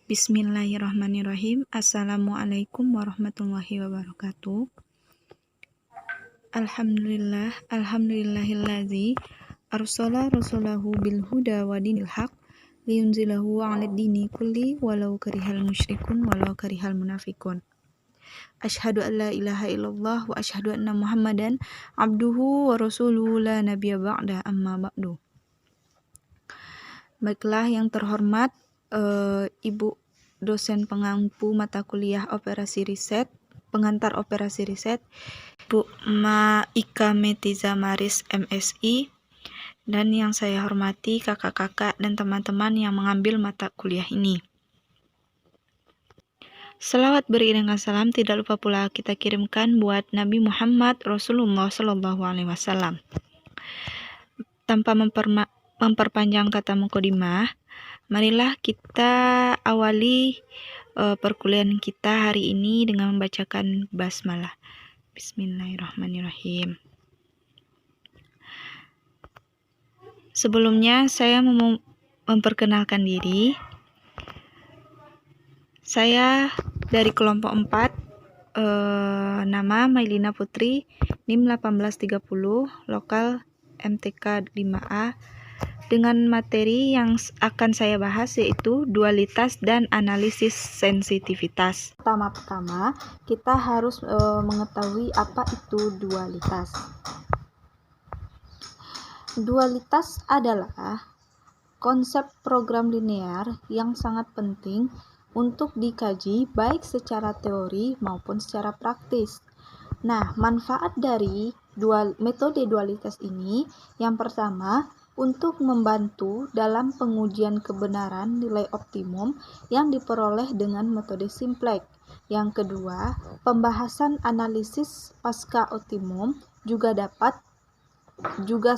Bismillahirrahmanirrahim. Assalamualaikum warahmatullahi wabarakatuh. Alhamdulillahillazi arsala rasulahu bil huda wa dinil haq liyunzilahu 'alad dini kulli walau karihal musyrikun walau karihal munafikun. Asyhadu an la ilaha illallah wa asyhadu anna Muhammadan abduhu wa rasuluhu la nabiyya ba'da amma ba'du. Baiklah yang terhormat Ibu dosen pengampu mata kuliah operasi riset, pengantar operasi riset, Bu Ma Ika Metiza Maris MSI, dan yang saya hormati kakak-kakak dan teman-teman yang mengambil mata kuliah ini. Selawat beriringan salam tidak lupa pula kita kirimkan buat Nabi Muhammad Rasulullah Shallallahu Alaihi Wasallam. Tanpa memperpanjang kata mukadimah, marilah kita awali perkuliahan kita hari ini dengan membacakan basmalah. Bismillahirrahmanirrahim. Sebelumnya saya memperkenalkan diri. Saya dari kelompok 4, nama Mailina Putri, NIM 1830, lokal MTK 5A, dengan materi yang akan saya bahas yaitu dualitas dan analisis sensitivitas. Pertama-tama kita harus mengetahui apa itu dualitas. Dualitas adalah konsep program linear yang sangat penting untuk dikaji baik secara teori maupun secara praktis. Nah, manfaat dari metode dualitas ini yang pertama, untuk membantu dalam pengujian kebenaran nilai optimum yang diperoleh dengan metode simplex. Yang kedua, pembahasan analisis pasca optimum juga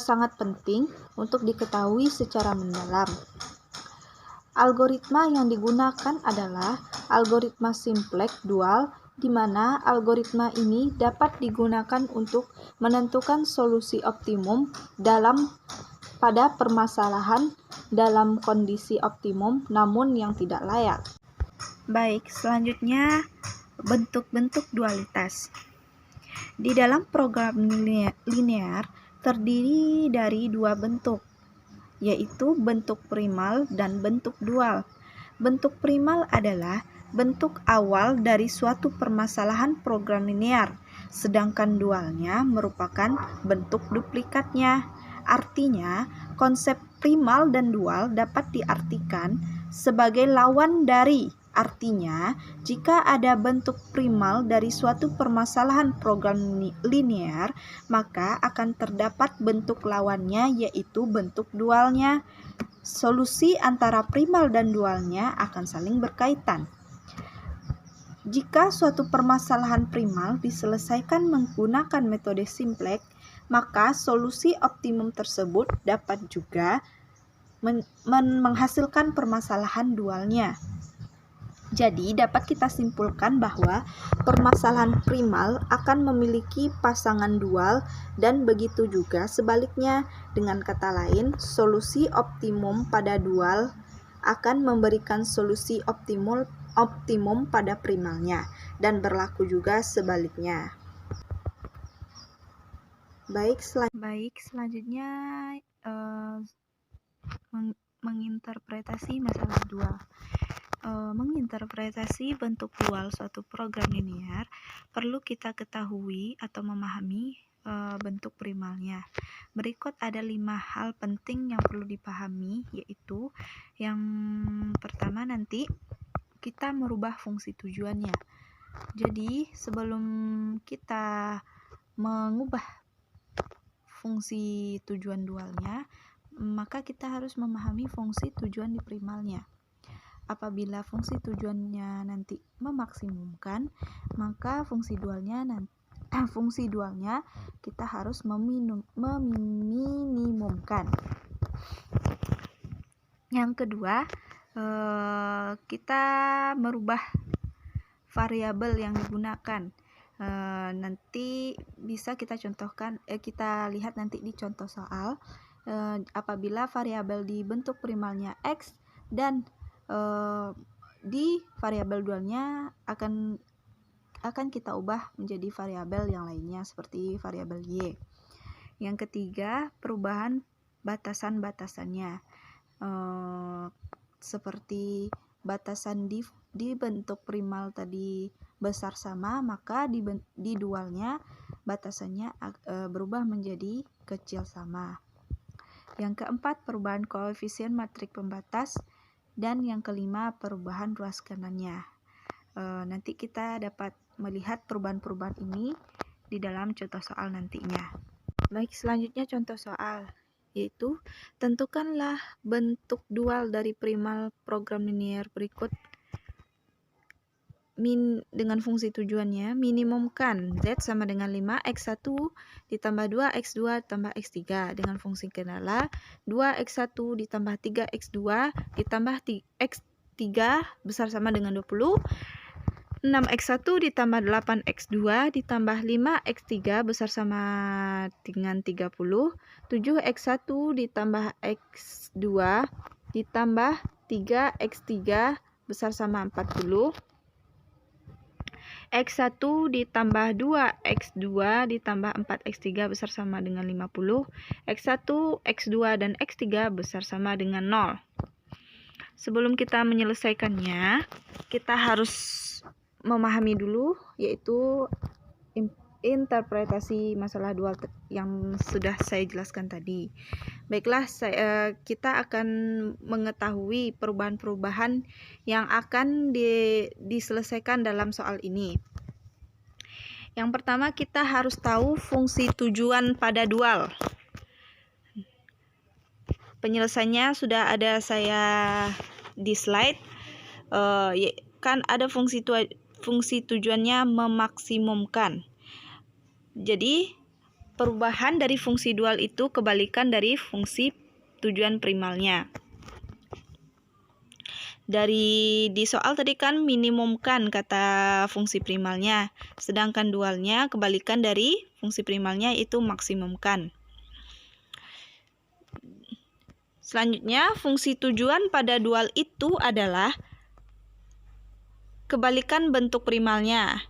sangat penting untuk diketahui secara mendalam. Algoritma yang digunakan adalah algoritma simplex dual, di mana algoritma ini dapat digunakan untuk menentukan solusi optimum pada permasalahan dalam kondisi optimum namun yang tidak layak. Baik, selanjutnya bentuk-bentuk dualitas. Di dalam program linear terdiri dari dua bentuk, yaitu bentuk primal dan bentuk dual. Bentuk primal adalah bentuk awal dari suatu permasalahan program linear, sedangkan dualnya merupakan bentuk duplikatnya. Artinya, konsep primal dan dual dapat diartikan sebagai lawan dari. Artinya, jika ada bentuk primal dari suatu permasalahan program linear, maka akan terdapat bentuk lawannya yaitu bentuk dualnya. Solusi antara primal dan dualnya akan saling berkaitan. Jika suatu permasalahan primal diselesaikan menggunakan metode simplex, maka solusi optimum tersebut dapat juga menghasilkan permasalahan dualnya. Jadi, dapat kita simpulkan bahwa permasalahan primal akan memiliki pasangan dual dan begitu juga sebaliknya. Dengan kata lain, solusi optimum pada dual akan memberikan solusi optimum pada primalnya dan berlaku juga sebaliknya. Baik, selanjutnya menginterpretasi masalah dual. Menginterpretasi bentuk dual suatu program linear, perlu kita ketahui atau memahami bentuk primalnya. Berikut ada 5 hal penting yang perlu dipahami, yaitu yang pertama nanti kita merubah fungsi tujuannya. Jadi sebelum kita mengubah fungsi tujuan dualnya, maka kita harus memahami fungsi tujuan di primalnya. Apabila fungsi tujuannya nanti memaksimumkan, maka fungsi dualnya kita harus meminimumkan. Yang kedua, kita merubah variabel yang digunakan. Nanti bisa kita contohkan, kita lihat nanti di contoh soal. Apabila variabel di bentuk primalnya X dan di variabel dualnya akan kita ubah menjadi variabel yang lainnya seperti variabel y. Yang ketiga, perubahan batasan-batasannya. Seperti batasan di bentuk primal tadi besar sama, maka di dualnya batasannya berubah menjadi kecil sama. Yang keempat, perubahan koefisien matrik pembatas. Dan yang kelima, perubahan ruas kanannya. Nanti kita dapat melihat perubahan-perubahan ini di dalam contoh soal nantinya. Baik, selanjutnya contoh soal, yaitu tentukanlah bentuk dual dari primal program linear berikut dengan fungsi tujuannya. Minimumkan Z sama dengan 5, X1 ditambah 2, X2 tambah X3 dengan fungsi kendala 2X1 ditambah 3X2 ditambah X3 besar sama dengan 20, 6X1 ditambah 8X2 ditambah 5X3 besar sama dengan 30, 7X1 ditambah X2 ditambah 3X3 besar sama 40, X1 ditambah 2X2 ditambah 4X3 besar sama dengan 50, X1, X2, dan X3 besar sama dengan 0. Sebelum kita menyelesaikannya, kita harus memahami dulu, yaitu interpretasi masalah dual yang sudah saya jelaskan tadi. Baiklah, kita akan mengetahui perubahan-perubahan yang akan diselesaikan dalam soal ini. Yang pertama, kita harus tahu fungsi tujuan pada dual. Penyelesaiannya sudah ada saya di slide. Kan ada fungsi tujuannya memaksimumkan. Jadi perubahan dari fungsi dual itu kebalikan dari fungsi tujuan primalnya. Di soal tadi kan minimumkan kata fungsi primalnya, sedangkan dualnya kebalikan dari fungsi primalnya itu maksimumkan. Selanjutnya, fungsi tujuan pada dual itu adalah kebalikan bentuk primalnya,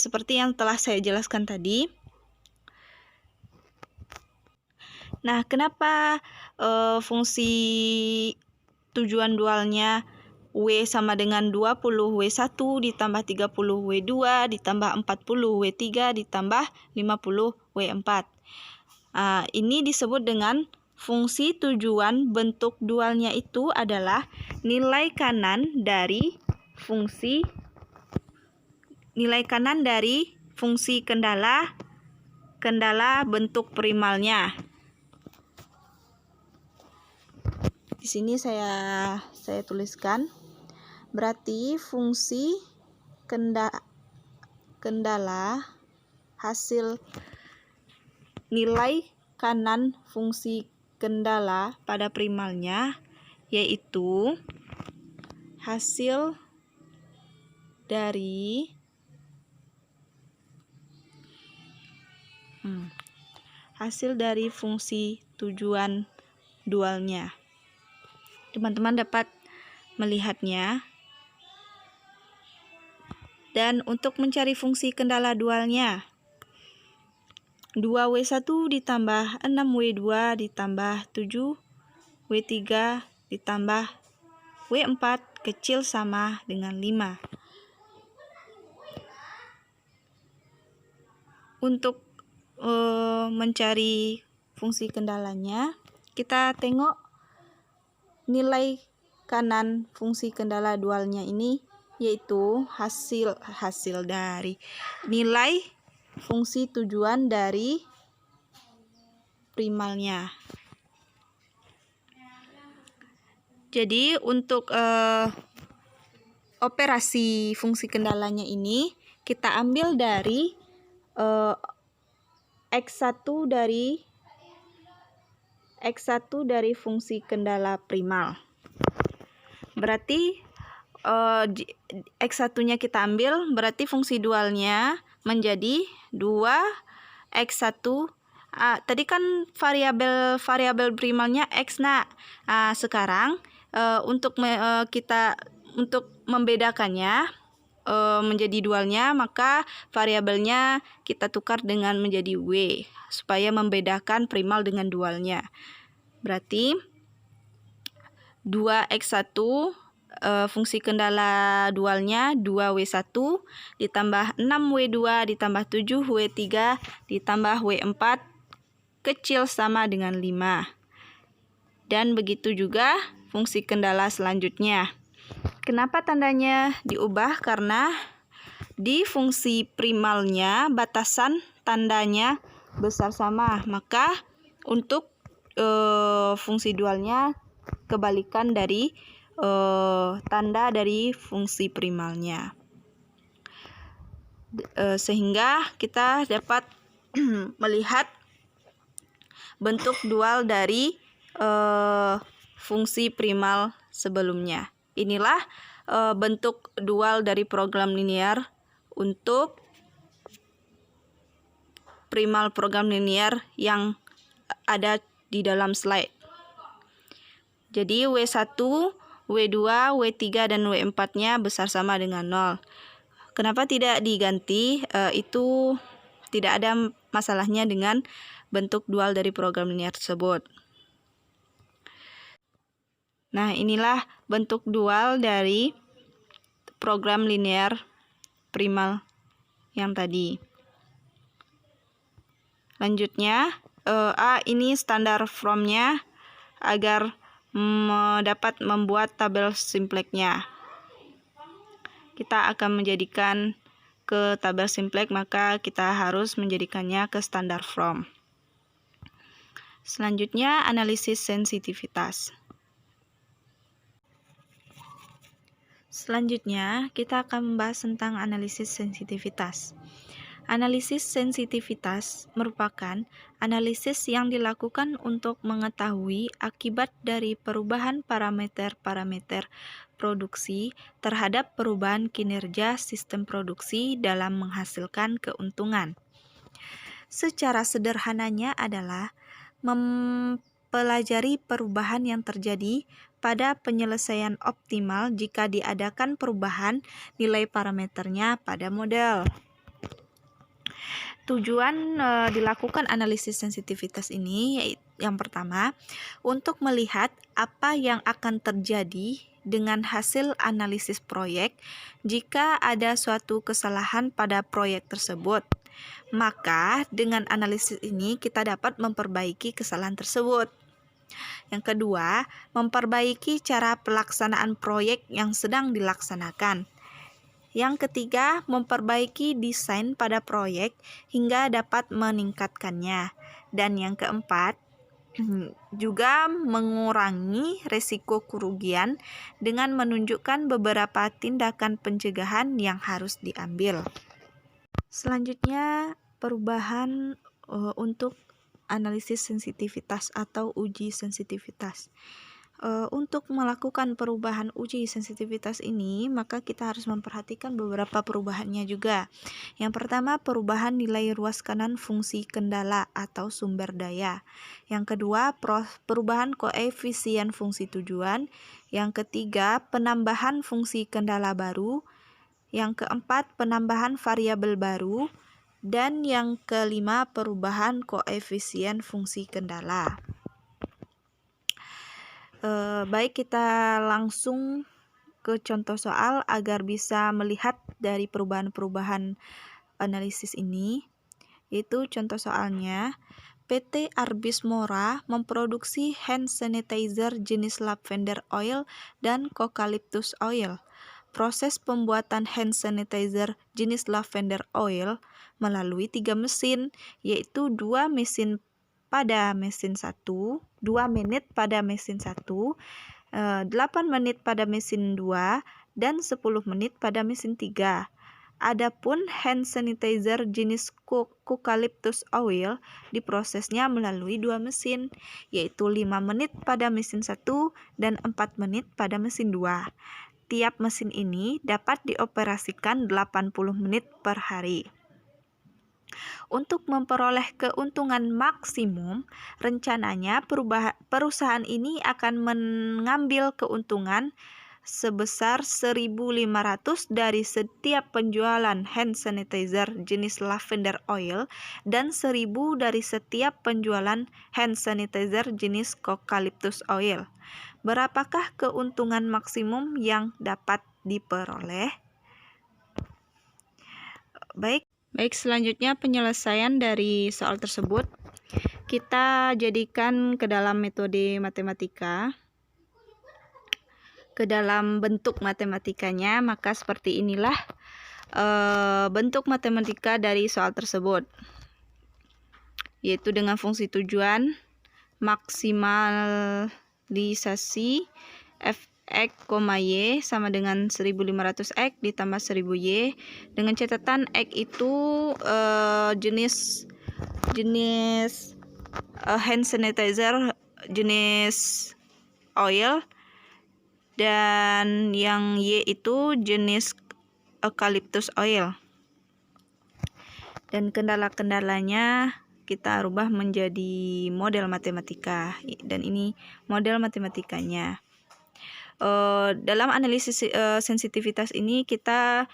seperti yang telah saya jelaskan tadi. Nah, kenapa fungsi tujuan dualnya W sama dengan 20 W1 ditambah 30 W2 ditambah 40 W3 ditambah 50 W4. Ini disebut dengan fungsi tujuan bentuk dualnya itu adalah nilai kanan dari fungsi kendala bentuk primalnya. Di sini saya tuliskan, berarti fungsi kendala hasil nilai kanan fungsi kendala pada primalnya yaitu hasil dari fungsi tujuan dualnya. Teman-teman dapat melihatnya. Dan untuk mencari fungsi kendala dualnya, 2W1 ditambah 6W2 ditambah 7W3 ditambah W4 kecil sama dengan 5. Untuk mencari fungsi kendalanya, kita tengok nilai kanan fungsi kendala dualnya ini, yaitu hasil dari nilai fungsi tujuan dari primalnya. Jadi untuk operasi fungsi kendalanya ini kita ambil dari X1 dari fungsi kendala primal. Berarti X1-nya kita ambil, berarti fungsi dualnya menjadi 2X1. Tadi kan variabel primalnya X. Sekarang untuk kita untuk membedakannya menjadi dualnya, maka variabelnya kita tukar dengan menjadi W supaya membedakan primal dengan dualnya. Berarti 2x1 fungsi kendala dualnya 2W1 ditambah 6W2 ditambah 7W3 ditambah W4 kecil sama dengan 5. Dan begitu juga fungsi kendala selanjutnya. Kenapa tandanya diubah? Karena di fungsi primalnya batasan tandanya besar sama, maka untuk fungsi dualnya kebalikan dari tanda dari fungsi primalnya. Sehingga kita dapat melihat bentuk dual dari fungsi primal sebelumnya. Inilah bentuk dual dari program linear untuk primal program linear yang ada di dalam slide. Jadi W1, W2, W3, dan W4-nya besar sama dengan 0. Kenapa tidak diganti? Itu tidak ada masalahnya dengan bentuk dual dari program linear tersebut. Nah, inilah bentuk dual dari program linear primal yang tadi. Lanjutnya, ini standar from-nya agar dapat membuat tabel simplex-nya. Kita akan menjadikan ke tabel simplex, maka kita harus menjadikannya ke standar from. Selanjutnya, analisis sensitivitas. Selanjutnya, kita akan membahas tentang analisis sensitivitas. Analisis sensitivitas merupakan analisis yang dilakukan untuk mengetahui akibat dari perubahan parameter-parameter produksi terhadap perubahan kinerja sistem produksi dalam menghasilkan keuntungan. Secara sederhananya adalah mempelajari perubahan yang terjadi pada penyelesaian optimal jika diadakan perubahan nilai parameternya pada model. Tujuan dilakukan analisis sensitivitas ini yang pertama, untuk melihat apa yang akan terjadi dengan hasil analisis proyek jika ada suatu kesalahan pada proyek tersebut. Maka dengan analisis ini kita dapat memperbaiki kesalahan tersebut. Yang kedua, memperbaiki cara pelaksanaan proyek yang sedang dilaksanakan. Yang ketiga, memperbaiki desain pada proyek hingga dapat meningkatkannya. Dan yang keempat, juga mengurangi risiko kerugian dengan menunjukkan beberapa tindakan pencegahan yang harus diambil. Selanjutnya, perubahan untuk analisis sensitivitas atau uji sensitivitas. Untuk melakukan perubahan uji sensitivitas ini, maka kita harus memperhatikan beberapa perubahannya juga. Yang pertama, perubahan nilai ruas kanan fungsi kendala atau sumber daya. Yang kedua, perubahan koefisien fungsi tujuan. Yang ketiga, penambahan fungsi kendala baru. Yang keempat, penambahan variabel baru. Dan yang kelima, perubahan koefisien fungsi kendala. Baik, kita langsung ke contoh soal agar bisa melihat dari perubahan-perubahan analisis ini. Yaitu contoh soalnya, PT Arbis Mora memproduksi hand sanitizer jenis lavender oil dan eucalyptus oil. Proses pembuatan hand sanitizer jenis lavender oil melalui 3 mesin, yaitu 2 mesin pada mesin 1, 2 menit pada mesin 1, 8 menit pada mesin 2, dan 10 menit pada mesin 3. Adapun hand sanitizer jenis eucalyptus oil diprosesnya melalui 2 mesin, yaitu 5 menit pada mesin 1 dan 4 menit pada mesin 2. Tiap mesin ini dapat dioperasikan 80 menit per hari. Untuk memperoleh keuntungan maksimum, rencananya perusahaan ini akan mengambil keuntungan sebesar 1.500 dari setiap penjualan hand sanitizer jenis lavender oil dan 1.000 dari setiap penjualan hand sanitizer jenis eucalyptus oil. Berapakah keuntungan maksimum yang dapat diperoleh? Baik, selanjutnya penyelesaian dari soal tersebut kita jadikan ke dalam metode matematika. Ke dalam bentuk matematikanya, maka seperti inilah bentuk matematika dari soal tersebut, yaitu dengan fungsi tujuan, maksimalisasi f(x, y) sama dengan 1.500x ditambah 1.000y, dengan catatan x itu jenis hand sanitizer jenis oil, dan yang Y itu jenis eucalyptus oil. Dan kendala-kendalanya kita rubah menjadi model matematika, dan ini model matematikanya. Dalam analisis sensitivitas ini kita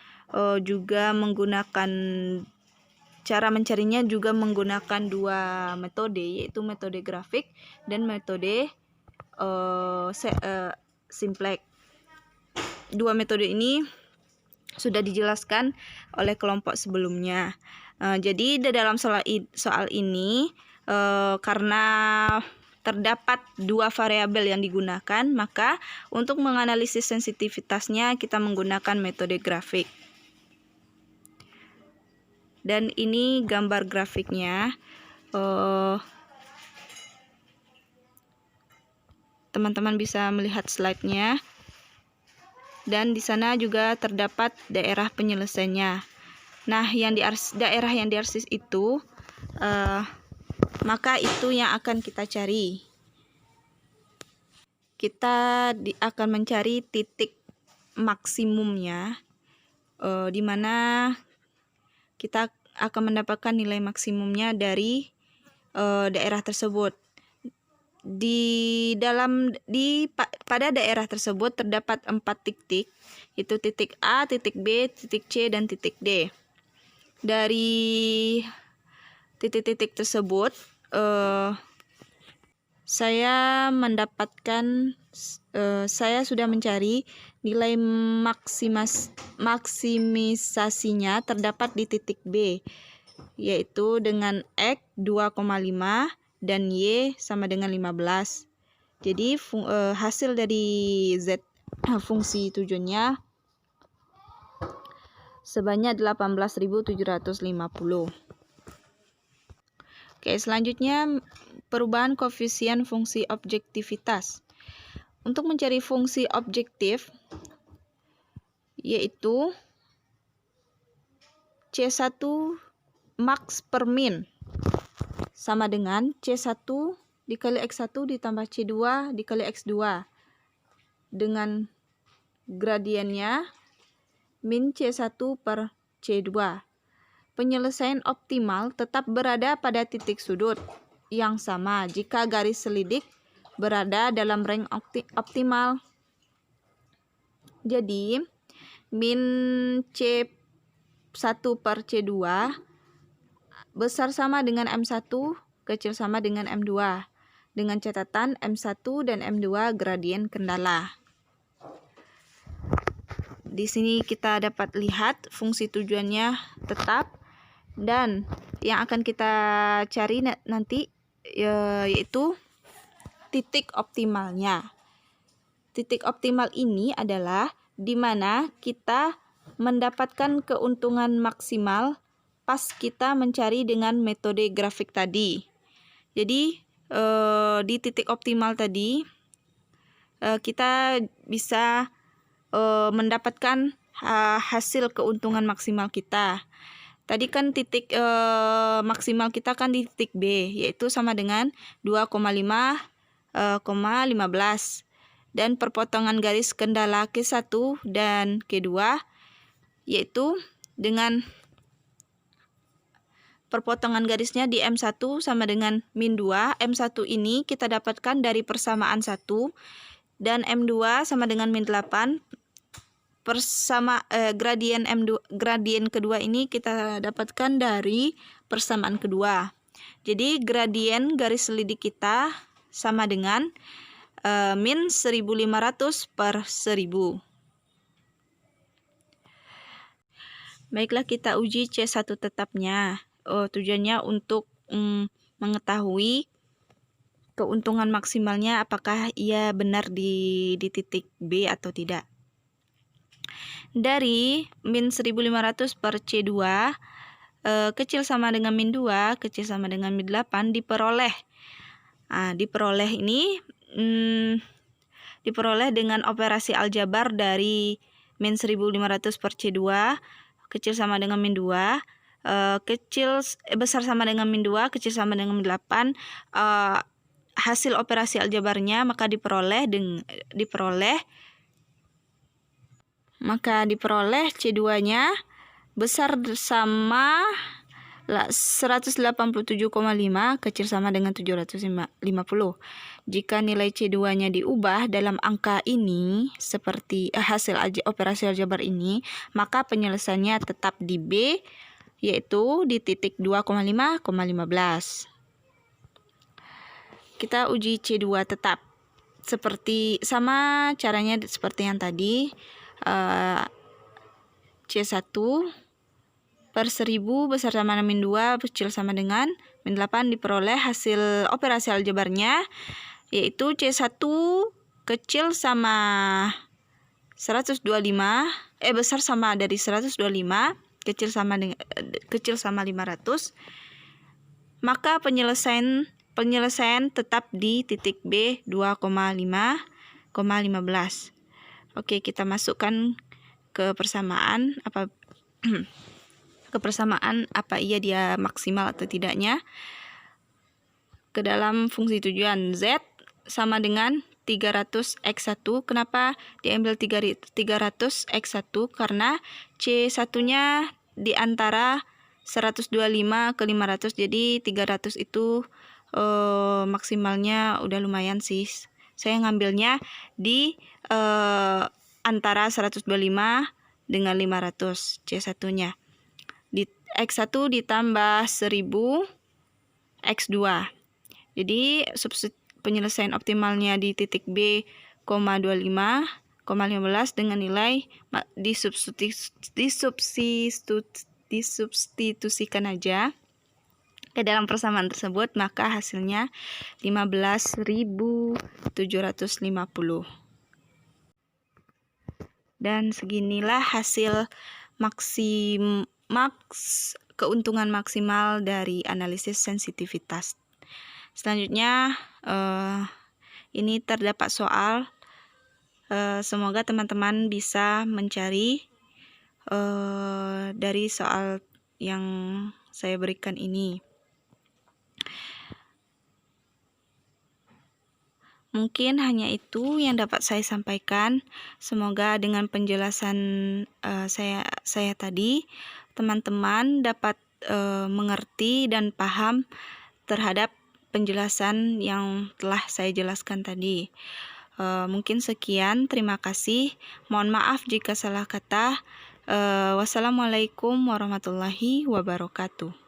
juga menggunakan cara mencarinya juga menggunakan dua metode, yaitu metode grafik dan metode Simplex. Dua metode ini sudah dijelaskan oleh kelompok sebelumnya. Jadi di dalam soal ini karena terdapat dua variabel yang digunakan, maka untuk menganalisis sensitivitasnya kita menggunakan metode grafik. Dan ini gambar grafiknya. Teman-teman bisa melihat slide-nya, dan di sana juga terdapat daerah penyelesaiannya. Nah, daerah yang diarsis itu, maka itu yang akan kita cari. Kita akan mencari titik maksimumnya, di mana kita akan mendapatkan nilai maksimumnya dari daerah tersebut. Pada daerah tersebut terdapat 4 titik, yaitu titik A, titik B, titik C, dan titik D. Dari titik-titik tersebut saya sudah mencari nilai maksimisasinya terdapat di titik B, yaitu dengan X 2,5 dan Y sama dengan 15. Jadi hasil dari Z fungsi tujuannya sebanyak 18.750. Oke, selanjutnya perubahan koefisien fungsi objektivitas. Untuk mencari fungsi objektif, yaitu C1 max per min sama dengan C1 dikali X1 ditambah C2 dikali X2, dengan gradiennya min C1 per C2. Penyelesaian optimal tetap berada pada titik sudut yang sama jika garis selidik berada dalam range optimal. Jadi, min C1 per C2 besar sama dengan M1, kecil sama dengan M2, dengan catatan M1 dan M2 gradien kendala. Di sini kita dapat lihat fungsi tujuannya tetap, dan yang akan kita cari nanti yaitu titik optimalnya. Titik optimal ini adalah di mana kita mendapatkan keuntungan maksimal pas kita mencari dengan metode grafik tadi. Jadi di titik optimal tadi kita bisa mendapatkan hasil keuntungan maksimal kita. Tadi kan titik maksimal kita kan di titik B, yaitu sama dengan 2,5,15. Dan perpotongan garis kendala Q1 dan Q2, yaitu dengan perpotongan garisnya di M1 sama dengan min 2. M1 ini kita dapatkan dari persamaan 1, dan M2 sama dengan min 8. Gradien kedua ini kita dapatkan dari persamaan kedua. Jadi gradien garis selidik kita sama dengan min 1500 per 1000. Baiklah, kita uji C1 tetapnya. Tujuannya untuk mengetahui keuntungan maksimalnya apakah ia benar di titik B atau tidak. Dari min 1500 per C2 kecil sama dengan min 2, kecil sama dengan min 8 diperoleh. Diperoleh ini diperoleh dengan operasi aljabar dari min 1500 per C2 kecil sama dengan min 2, besar sama dengan min 2, kecil sama dengan min 8. Hasil operasi aljabarnya maka diperoleh C2-nya besar sama 187,5, kecil sama dengan 750. Jika nilai C2-nya diubah dalam angka ini seperti hasil operasi aljabar ini, maka penyelesaiannya tetap di B, yaitu di titik 2,5,15. Kita uji C2 tetap. Sama caranya seperti yang tadi. C1 per 1000 besar sama dengan min 2, kecil sama dengan min 8 diperoleh hasil operasi aljabarnya, yaitu C1 kecil sama 125, besar sama dari 125, kecil sama 500. Maka penyelesaian tetap di titik B 2,5,15. Oke, kita masukkan ke persamaan apa dia maksimal atau tidaknya ke dalam fungsi tujuan. Z sama dengan 300x1. Kenapa diambil 300x1? Karena C1-nya di antara 125 ke 500, jadi 300 itu maksimalnya udah lumayan sih. Saya ngambilnya di antara 125 dengan 500 C1-nya. Di X1 ditambah 1000 X2. Jadi penyelesaian optimalnya di titik B, 25,15 dengan nilai disubstitusikan aja ke dalam persamaan tersebut, maka hasilnya 15.750. Dan seginilah hasil keuntungan maksimal dari analisis sensitivitas. Selanjutnya ini terdapat soal. Semoga teman-teman bisa mencari dari soal yang saya berikan ini. Mungkin hanya itu yang dapat saya sampaikan. Semoga dengan penjelasan saya tadi, teman-teman dapat mengerti dan paham terhadap penjelasan yang telah saya jelaskan tadi. Mungkin sekian, terima kasih. Mohon maaf jika salah kata. Wassalamualaikum warahmatullahi wabarakatuh.